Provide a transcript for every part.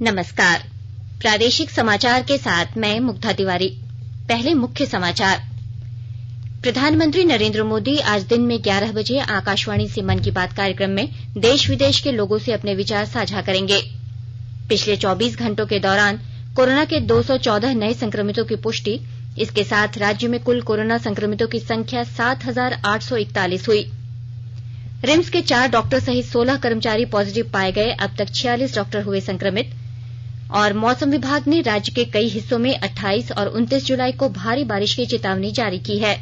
नमस्कार। प्रादेशिक समाचार के साथ मैं मुग्धा तिवारी। पहले मुख्य समाचार। प्रधानमंत्री नरेंद्र मोदी आज दिन में 11 बजे आकाशवाणी से मन की बात कार्यक्रम में देश विदेश के लोगों से अपने विचार साझा करेंगे। पिछले 24 घंटों के दौरान कोरोना के 214 नए संक्रमितों की पुष्टि। इसके साथ राज्य में कुल कोरोना संक्रमितों की संख्या 7,841 हुई। रिम्स के 4 डॉक्टर सहित 16 कर्मचारी पॉजिटिव पाए गए। अब तक 46 डॉक्टर हुए संक्रमित। और मौसम विभाग ने राज्य के कई हिस्सों में 28 और 29 जुलाई को भारी बारिश की चेतावनी जारी की है।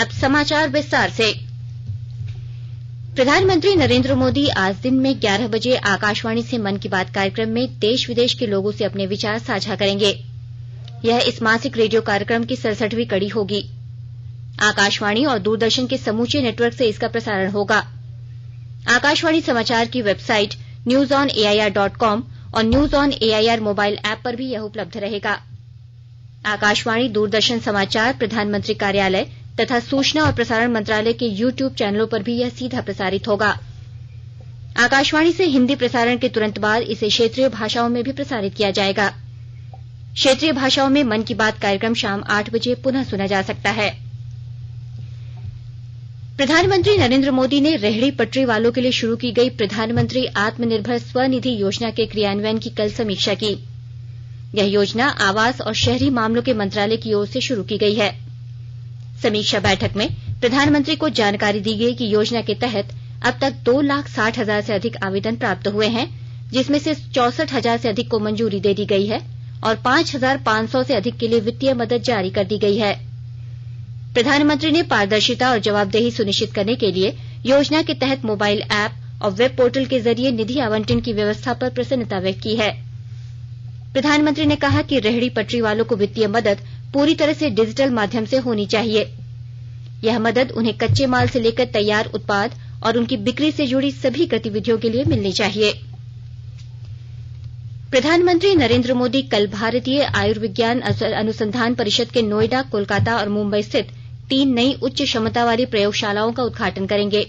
अब समाचार विस्तार से। प्रधानमंत्री नरेंद्र मोदी आज दिन में 11 बजे आकाशवाणी से मन की बात कार्यक्रम में देश विदेश के लोगों से अपने विचार साझा करेंगे। यह इस मासिक रेडियो कार्यक्रम की 67वीं कड़ी होगी। आकाशवाणी और दूरदर्शन के समूचे नेटवर्क से इसका प्रसारण होगा। आकाशवाणी समाचार की वेबसाइट newsonair.com और news on AIR mobile app पर भी यह उपलब्ध रहेगा। आकाशवाणी, दूरदर्शन समाचार, प्रधानमंत्री कार्यालय तथा सूचना और प्रसारण मंत्रालय के यूट्यूब चैनलों पर भी यह सीधा प्रसारित होगा। आकाशवाणी से हिंदी प्रसारण के तुरंत बाद इसे क्षेत्रीय भाषाओं में भी प्रसारित किया जाएगा। क्षेत्रीय भाषाओं में मन की बात कार्यक्रम शाम 8 बजे पुनः सुना जा सकता है। प्रधानमंत्री नरेंद्र मोदी ने रेहड़ी पटरी वालों के लिए शुरू की गई प्रधानमंत्री आत्मनिर्भर स्वनिधि योजना के क्रियान्वयन की कल समीक्षा की। यह योजना आवास और शहरी मामलों के मंत्रालय की ओर से शुरू की गई है। समीक्षा बैठक में प्रधानमंत्री को जानकारी दी गई कि योजना के तहत अब तक 2,60,000 से अधिक आवेदन प्राप्त हुए हैं, जिसमें से 64,000 से अधिक को मंजूरी दे दी गई है और 5,500 से अधिक के लिए वित्तीय मदद जारी कर दी गई है। प्रधानमंत्री ने पारदर्शिता और जवाबदेही सुनिश्चित करने के लिए योजना के तहत मोबाइल ऐप और वेब पोर्टल के जरिए निधि आवंटन की व्यवस्था पर प्रसन्नता व्यक्त की है। प्रधानमंत्री ने कहा कि रेहड़ी पटरी वालों को वित्तीय मदद पूरी तरह से डिजिटल माध्यम से होनी चाहिए। यह मदद उन्हें कच्चे माल से लेकर तैयार उत्पाद और उनकी बिक्री से जुड़ी सभी गतिविधियों के लिए मिलनी चाहिए। प्रधानमंत्री नरेंद्र मोदी कल भारतीय आयुर्विज्ञान अनुसंधान परिषद के नोएडा, कोलकाता और मुंबई स्थित 3 नई उच्च क्षमता वाली प्रयोगशालाओं का उद्घाटन करेंगे।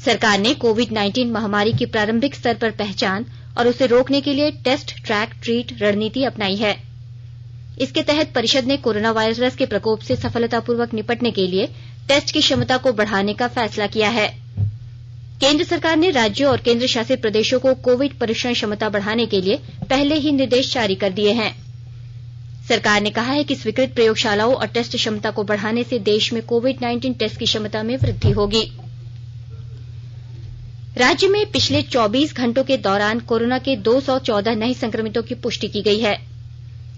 सरकार ने कोविड-19 महामारी की प्रारंभिक स्तर पर पहचान और उसे रोकने के लिए टेस्ट, ट्रैक, ट्रीट रणनीति अपनाई है। इसके तहत परिषद ने कोरोना वायरस के प्रकोप से सफलतापूर्वक निपटने के लिए टेस्ट की क्षमता को बढ़ाने का फैसला किया है। केंद्र सरकार ने राज्यों और केंद्र शासित प्रदेशों को कोविड परीक्षण क्षमता बढ़ाने के लिए पहले ही निर्देश जारी कर दिए हैं। सरकार ने कहा है कि स्वीकृत प्रयोगशालाओं और टेस्ट क्षमता को बढ़ाने से देश में कोविड-19 टेस्ट की क्षमता में वृद्धि होगी। राज्य में पिछले 24 घंटों के दौरान कोरोना के 214 नए संक्रमितों की पुष्टि की गई है।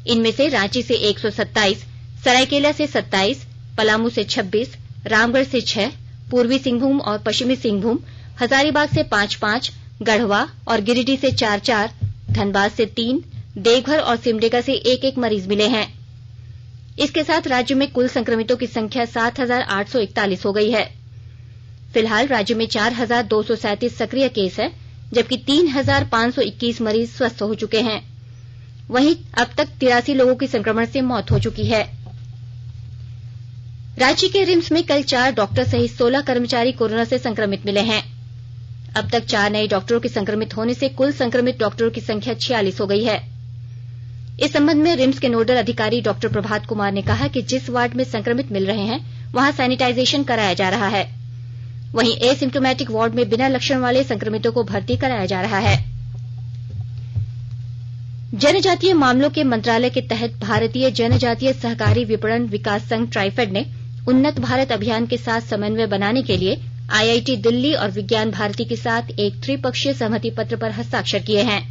इनमें से रांची से 127, सरायकेला से 27, पलामू से 26, रामगढ़ से 6, पूर्वी सिंहभूम और पश्चिमी सिंहभूम, हजारीबाग से 5-5, गढ़वा और गिरिडीह से 4-4, धनबाद से 3, देवघर और सिमडेगा से 1-1 मरीज मिले हैं। इसके साथ राज्य में कुल संक्रमितों की संख्या 7,841 हो गई है। फिलहाल राज्य में 4,237 सक्रिय केस है, जबकि 3,521 मरीज स्वस्थ हो चुके हैं। वहीं अब तक 83 लोगों की संक्रमण से मौत हो चुकी है। राज्य के रिम्स में कल 4 डॉक्टर सहित 16 कर्मचारी कोरोना से संक्रमित मिले हैं। अब तक 4 नए डॉक्टरों के संक्रमित होने से कुल संक्रमित डॉक्टरों की संख्या 46 हो गई है। इस संबंध में रिम्स के नोडल अधिकारी डॉक्टर प्रभात कुमार ने कहा कि जिस वार्ड में संक्रमित मिल रहे हैं वहां सैनिटाइजेशन कराया जा रहा है। वहीं एसिम्टोमेटिक वार्ड में बिना लक्षण वाले संक्रमितों को भर्ती कराया जा रहा है। जनजातीय मामलों के मंत्रालय के तहत भारतीय जनजातीय सहकारी विपणन विकास संघ ट्राइफेड ने उन्नत भारत अभियान के साथ समन्वय बनाने के लिए आईआईटी दिल्ली और विज्ञान भारती के साथ एक त्रिपक्षीय सहमति पत्र पर हस्ताक्षर किए हैं।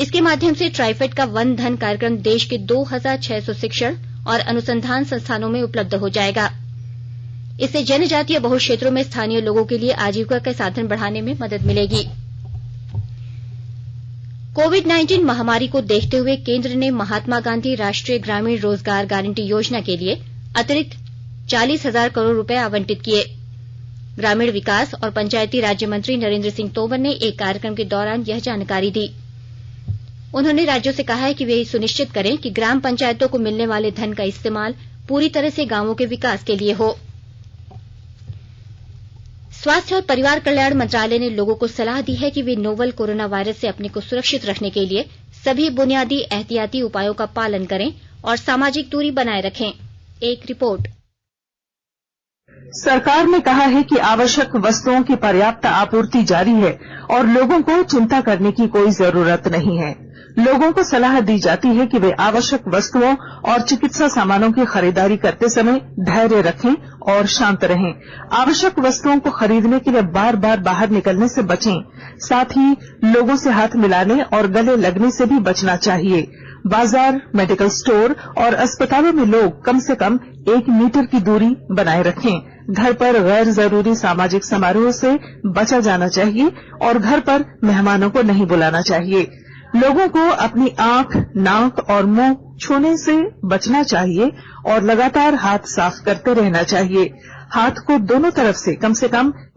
इसके माध्यम से ट्राइफेड का वन धन कार्यक्रम देश के 2,600 शिक्षण और अनुसंधान संस्थानों में उपलब्ध हो जाएगा। इससे जनजातीय बहुल क्षेत्रों में स्थानीय लोगों के लिए आजीविका के साधन बढ़ाने में मदद मिलेगी। कोविड-19 महामारी को देखते हुए केंद्र ने महात्मा गांधी राष्ट्रीय ग्रामीण रोजगार गारंटी योजना के लिए अतिरिक्त 40,000 करोड़ रुपए आवंटित किए। ग्रामीण विकास और पंचायती राज्य मंत्री नरेंद्र सिंह तोमर ने एक कार्यक्रम के दौरान यह जानकारी दी। उन्होंने राज्यों से कहा है कि वे ये सुनिश्चित करें कि ग्राम पंचायतों को मिलने वाले धन का इस्तेमाल पूरी तरह से गांवों के विकास के लिए हो। स्वास्थ्य और परिवार कल्याण मंत्रालय ने लोगों को सलाह दी है कि वे नोवल कोरोना वायरस से अपने को सुरक्षित रखने के लिए सभी बुनियादी एहतियाती उपायों का पालन करें और सामाजिक दूरी बनाए रखें। एक रिपोर्ट। सरकार ने कहा है कि आवश्यक वस्तुओं की पर्याप्त आपूर्ति जारी है और लोगों को चिंता करने की कोई जरूरत नहीं है। लोगों को सलाह दी जाती है कि वे आवश्यक वस्तुओं और चिकित्सा सामानों की खरीदारी करते समय धैर्य रखें और शांत रहें। आवश्यक वस्तुओं को खरीदने के लिए बार बार बाहर निकलने से बचें। साथ ही लोगों से हाथ मिलाने और गले लगने से भी बचना चाहिए। बाजार, मेडिकल स्टोर और अस्पतालों में लोग कम से कम 1 मीटर की दूरी बनाए रखें। घर पर गैर जरूरी सामाजिक समारोह से बचा जाना चाहिए और घर पर मेहमानों को नहीं बुलाना चाहिए। लोगों को अपनी आंख, नाक और मुंह छूने से बचना चाहिए और लगातार हाथ साफ करते रहना चाहिए। हाथ को दोनों तरफ से कम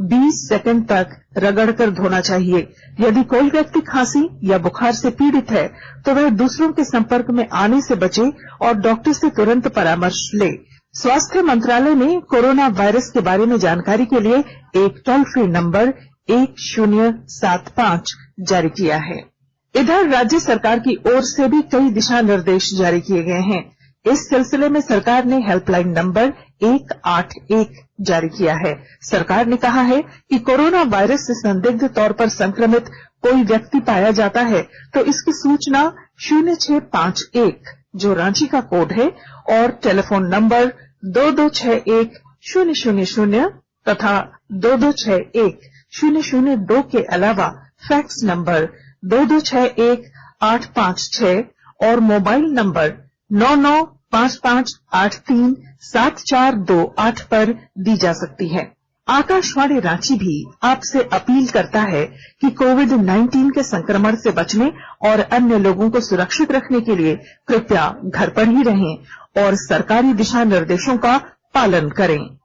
20 सेकंड तक रगड़कर धोना चाहिए। यदि कोई व्यक्ति खांसी या बुखार से पीड़ित है तो वह दूसरों के संपर्क में आने से बचे और डॉक्टर से तुरंत परामर्श ले। स्वास्थ्य मंत्रालय ने कोरोना वायरस के बारे में जानकारी के लिए एक टोल फ्री नंबर 1075 जारी किया है। इधर राज्य सरकार की ओर से भी कई दिशा निर्देश जारी किए गए हैं। इस सिलसिले में सरकार ने हेल्पलाइन नंबर 181 जारी किया है। सरकार ने कहा है कि कोरोना वायरस से संदिग्ध तौर पर संक्रमित कोई व्यक्ति पाया जाता है तो इसकी सूचना 0651 जो रांची का कोड है और टेलीफोन नंबर 2261-000 तथा 2261-002 के अलावा फैक्स नंबर 2261-856 और मोबाइल नंबर 9955837428 पर दी जा सकती है। आकाशवाणी रांची भी आपसे अपील करता है कि कोविड-19 के संक्रमण से बचने और अन्य लोगों को सुरक्षित रखने के लिए कृपया घर पर ही रहें और सरकारी दिशा निर्देशों का पालन करें।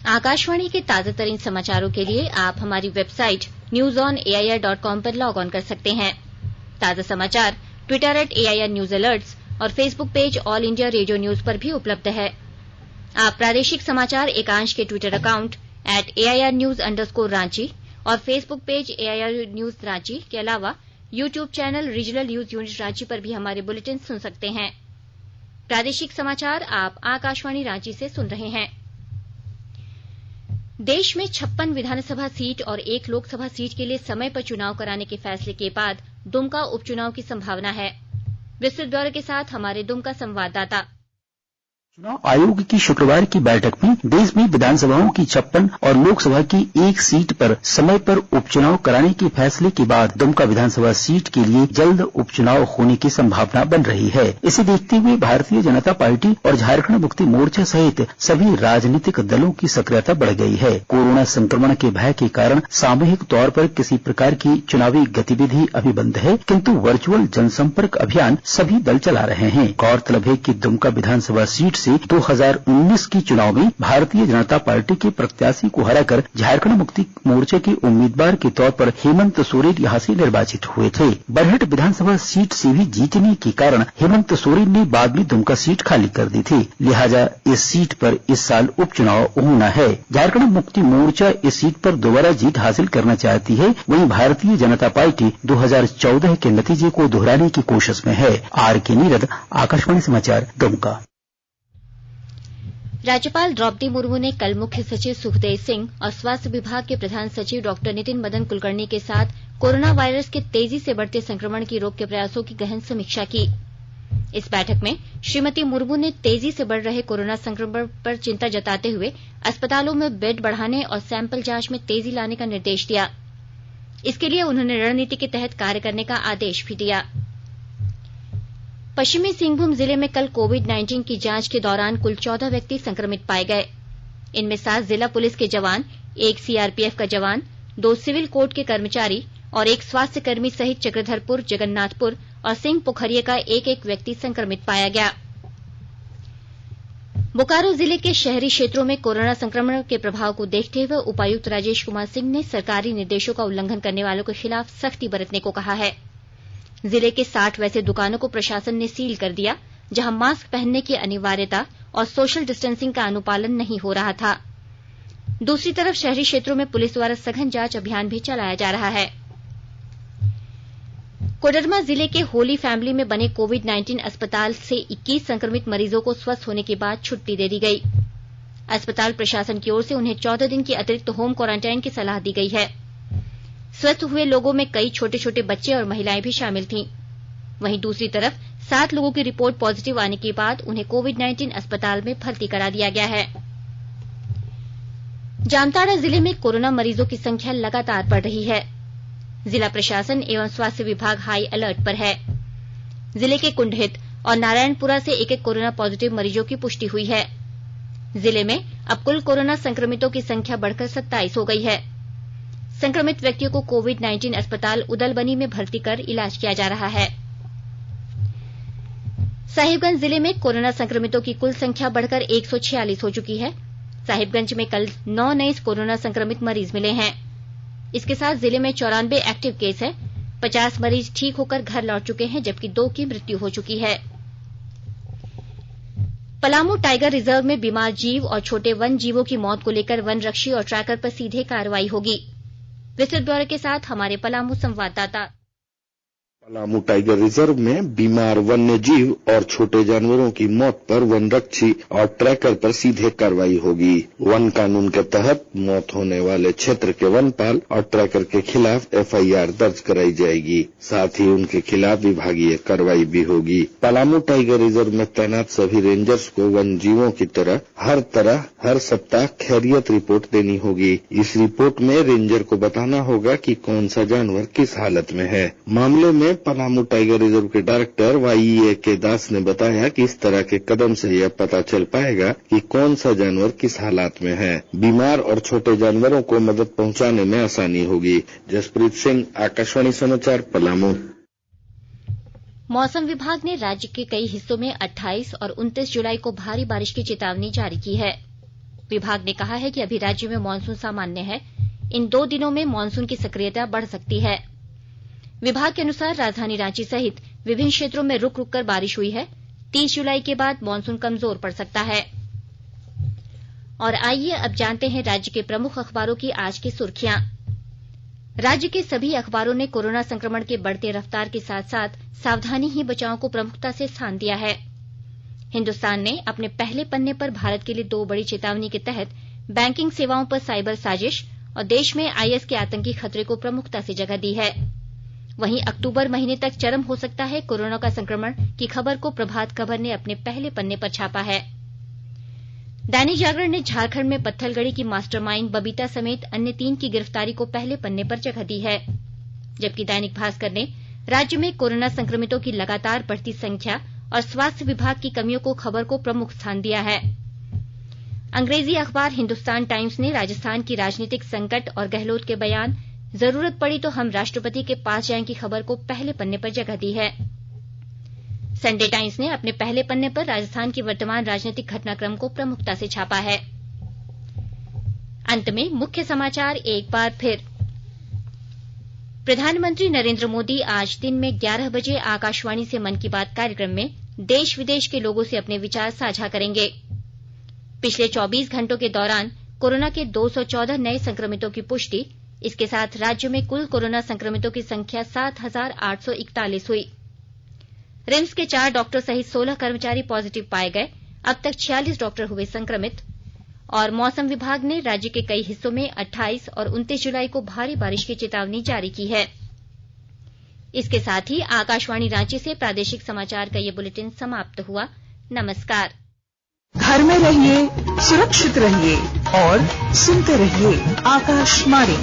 आकाशवाणी के ताजातरीन समाचारों के लिए आप हमारी वेबसाइट newsonair.com पर लॉग ऑन कर सकते हैं। ताजा समाचार ट्विटर @AIR न्यूज अलर्ट्स और Facebook page all India radio news पर भी उपलब्ध है। आप प्रादेशिक समाचार एकांश के ट्विटर अकाउंट @AIR News_Ranchi और Facebook page AIR news Ranchi के अलावा YouTube channel regional news unit Ranchi पर भी हमारे बुलेटिन सुन सकते हैं। प्रादेशिक समाचार आप आकाशवाणी रांची से सुन रहे हैं। देश में 56 विधानसभा सीट और 1 लोकसभा सीट के लिए समय पर चुनाव कराने के फैसले के बाद दुमका उपचुनाव की संभावना है। विस्तृत ब्यौरे के साथ हमारे दुमका संवाददाता। चुनाव आयोग की शुक्रवार की बैठक में देश में विधानसभाओं की 56 और लोकसभा की 1 सीट पर समय पर उपचुनाव कराने के फैसले के बाद दुमका विधानसभा सीट के लिए जल्द उपचुनाव होने की संभावना बन रही है। इसे देखते हुए भारतीय जनता पार्टी और झारखंड मुक्ति मोर्चा सहित सभी राजनीतिक दलों की सक्रियता बढ़ गई है। कोरोना संक्रमण के भय के कारण सामूहिक तौर पर किसी प्रकार की चुनावी गतिविधि अभी बंद है, किंतु वर्चुअल जनसंपर्क अभियान सभी दल चला रहे हैं। गौरतलब है कि दुमका विधानसभा सीट से 2019 की चुनाव में भारतीय जनता पार्टी के प्रत्याशी को हराकर झारखंड मुक्ति मोर्चा के उम्मीदवार के तौर पर हेमंत सोरेन यहां से निर्वाचित हुए थे। बरहट विधानसभा सीट से भी जीतने के कारण हेमंत सोरेन ने बाद में दुमका सीट खाली कर दी थी, लिहाजा इस सीट पर इस साल उपचुनाव होना है। झारखंड मुक्ति मोर्चा इस सीट पर दोबारा जीत हासिल करना चाहती है, वहीं भारतीय जनता पार्टी 2014 के नतीजे को दोहराने की कोशिश में है। RK नीरद, आकाशवाणी समाचार, दुमका। राज्यपाल द्रौपदी मुर्मू ने कल मुख्य सचिव सुखदेव सिंह और स्वास्थ्य विभाग के प्रधान सचिव डॉक्टर नितिन मदन कुलकर्णी के साथ कोरोना वायरस के तेजी से बढ़ते संक्रमण की रोक के प्रयासों की गहन समीक्षा की। इस बैठक में श्रीमती मुर्मू ने तेजी से बढ़ रहे कोरोना संक्रमण पर चिंता जताते हुए अस्पतालों में बेड बढ़ाने और सैंपल जांच में तेजी लाने का निर्देश दिया। इसके लिए उन्होंने रणनीति के तहत कार्य करने का आदेश भी दिया। पश्चिमी सिंहभूम जिले में कल कोविड-19 की जांच के दौरान कुल 14 व्यक्ति संक्रमित पाए गए। इनमें 7 जिला पुलिस के जवान, 1 CRPF का जवान, 2 सिविल कोर्ट के कर्मचारी और 1 स्वास्थ्य कर्मी सहित चक्रधरपुर, जगन्नाथपुर और सिंह पोखरिया का एक व्यक्ति संक्रमित पाया गया। बोकारो जिले के शहरी क्षेत्रों में कोरोना संक्रमण के प्रभाव को देखते हुए उपायुक्त राजेश कुमार सिंह ने सरकारी निर्देशों का उल्लंघन करने वालों के खिलाफ सख्ती बरतने को कहा है। जिले के 60 वैसे दुकानों को प्रशासन ने सील कर दिया जहां मास्क पहनने की अनिवार्यता और सोशल डिस्टेंसिंग का अनुपालन नहीं हो रहा था। दूसरी तरफ शहरी क्षेत्रों में पुलिस द्वारा सघन जांच अभियान भी चलाया जा रहा है। कोडरमा जिले के होली फैमिली में बने कोविड-19 अस्पताल से 21 संक्रमित मरीजों को स्वस्थ होने के बाद छुट्टी दे दी गई। अस्पताल प्रशासन की ओर से उन्हें 14 दिन की अतिरिक्त होम क्वारंटाइन की सलाह दी गई है। स्वस्थ हुए लोगों में कई छोटे छोटे बच्चे और महिलाएं भी शामिल थीं। वहीं दूसरी तरफ 7 लोगों की रिपोर्ट पॉजिटिव आने के बाद उन्हें कोविड-19 अस्पताल में भर्ती करा दिया गया है। जामताड़ा जिले में कोरोना मरीजों की संख्या लगातार बढ़ रही है। जिला प्रशासन एवं स्वास्थ्य विभाग हाई अलर्ट पर है। जिले के कुंडहित और नारायणपुरा से एक कोरोना पॉजिटिव मरीजों की पुष्टि हुई है। जिले में अब कुल कोरोना संक्रमितों की संख्या बढ़कर 27 हो गई है। संक्रमित व्यक्तियों को कोविड-19 अस्पताल उदलबनी में भर्ती कर इलाज किया जा रहा है। साहिबगंज जिले में कोरोना संक्रमितों की कुल संख्या बढ़कर 146 हो चुकी है। साहिबगंज में कल 9 नए कोरोना संक्रमित मरीज मिले हैं। इसके साथ जिले में 94 एक्टिव केस है। 50 मरीज ठीक होकर घर लौट चुके हैं, जबकि 2 की मृत्यु हो चुकी है। पलामू टाइगर रिजर्व में बीमार जीव और छोटे वन जीवों की मौत को लेकर वन रक्षी और ट्रैकर पर सीधे कार्रवाई होगी। विस्तृत ब्यौरे के साथ हमारे पलामू संवाददाता। पलामू टाइगर रिजर्व में बीमार वन्य जीव और छोटे जानवरों की मौत पर वन रक्षी और ट्रैकर पर सीधे कार्रवाई होगी। वन कानून के तहत मौत होने वाले क्षेत्र के वनपाल और ट्रैकर के खिलाफ FIR दर्ज कराई जाएगी। साथ ही उनके खिलाफ विभागीय कार्रवाई भी होगी। पलामू टाइगर रिजर्व में तैनात सभी रेंजर्स को वन जीवों की तरह हर सप्ताह खैरियत रिपोर्ट देनी होगी। इस रिपोर्ट में रेंजर को बताना होगा कि कौन सा जानवर किस हालत में है। मामले में पलामू टाइगर रिजर्व के डायरेक्टर YEA के दास ने बताया कि इस तरह के कदम से यह पता चल पाएगा कि कौन सा जानवर किस हालात में है। बीमार और छोटे जानवरों को मदद पहुंचाने में आसानी होगी। जसप्रीत सिंह, आकाशवाणी समाचार, पलामू। मौसम विभाग ने राज्य के कई हिस्सों में 28 और 29 जुलाई को भारी बारिश की चेतावनी जारी की है। विभाग ने कहा है कि अभी राज्य में मानसून सामान्य है। इन 2 दिनों में मानसून की सक्रियता बढ़ सकती है। विभाग के अनुसार राजधानी रांची सहित विभिन्न क्षेत्रों में रुक रुक कर बारिश हुई है। 30 जुलाई के बाद मानसून कमजोर पड़ सकता है। और आइए अब जानते हैं राज्य के प्रमुख अखबारों की आज की सुर्खियां। राज्य के सभी अखबारों ने कोरोना संक्रमण के बढ़ते रफ्तार के साथ साथ सावधानी ही बचाव को प्रमुखता से स्थान दिया है। हिन्दुस्तान ने अपने पहले पन्ने पर भारत के लिए 2 बड़ी चेतावनी के तहत बैंकिंग सेवाओं पर साइबर साजिश और देश में IS के आतंकी खतरे को प्रमुखता से जगह दी है। वहीं अक्टूबर महीने तक चरम हो सकता है कोरोना का संक्रमण की खबर को प्रभात खबर ने अपने पहले पन्ने पर छापा है। दैनिक जागरण ने झारखंड में पत्थलगड़ी की मास्टरमाइंड बबीता समेत अन्य 3 की गिरफ्तारी को पहले पन्ने पर जगह दी है। जबकि दैनिक भास्कर ने राज्य में कोरोना संक्रमितों की लगातार बढ़ती संख्या और स्वास्थ्य विभाग की कमियों को खबर को प्रमुख स्थान दिया है। अंग्रेजी अखबार हिन्दुस्तान टाइम्स ने राजस्थान की राजनीतिक संकट और गहलोत के बयान जरूरत पड़ी तो हम राष्ट्रपति के पास जाएं की खबर को पहले पन्ने पर जगह दी है। संडे टाइम्स ने अपने पहले पन्ने पर राजस्थान के वर्तमान राजनीतिक घटनाक्रम को प्रमुखता से छापा है। अंत में मुख्य समाचार एक बार फिर। प्रधानमंत्री नरेंद्र मोदी आज दिन में 11 बजे आकाशवाणी से मन की बात कार्यक्रम में देश विदेश के लोगों से अपने विचार साझा करेंगे। पिछले 24 घंटों के दौरान कोरोना के 214 नए संक्रमितों की पुष्टि। इसके साथ राज्य में कुल कोरोना संक्रमितों की संख्या 7,841 हुई। रिम्स के 4 डॉक्टर सहित 16 कर्मचारी पॉजिटिव पाए गए। अब तक 46 डॉक्टर हुए संक्रमित। और मौसम विभाग ने राज्य के कई हिस्सों में 28 और 29 जुलाई को भारी बारिश की चेतावनी जारी की है। इसके साथ ही आकाशवाणी रांची से प्रादेशिक समाचार का ये बुलेटिन समाप्त हुआ। नमस्कार। घर में रहिए, सुरक्षित रहिए और सुनते रहिए आकाशवाणी।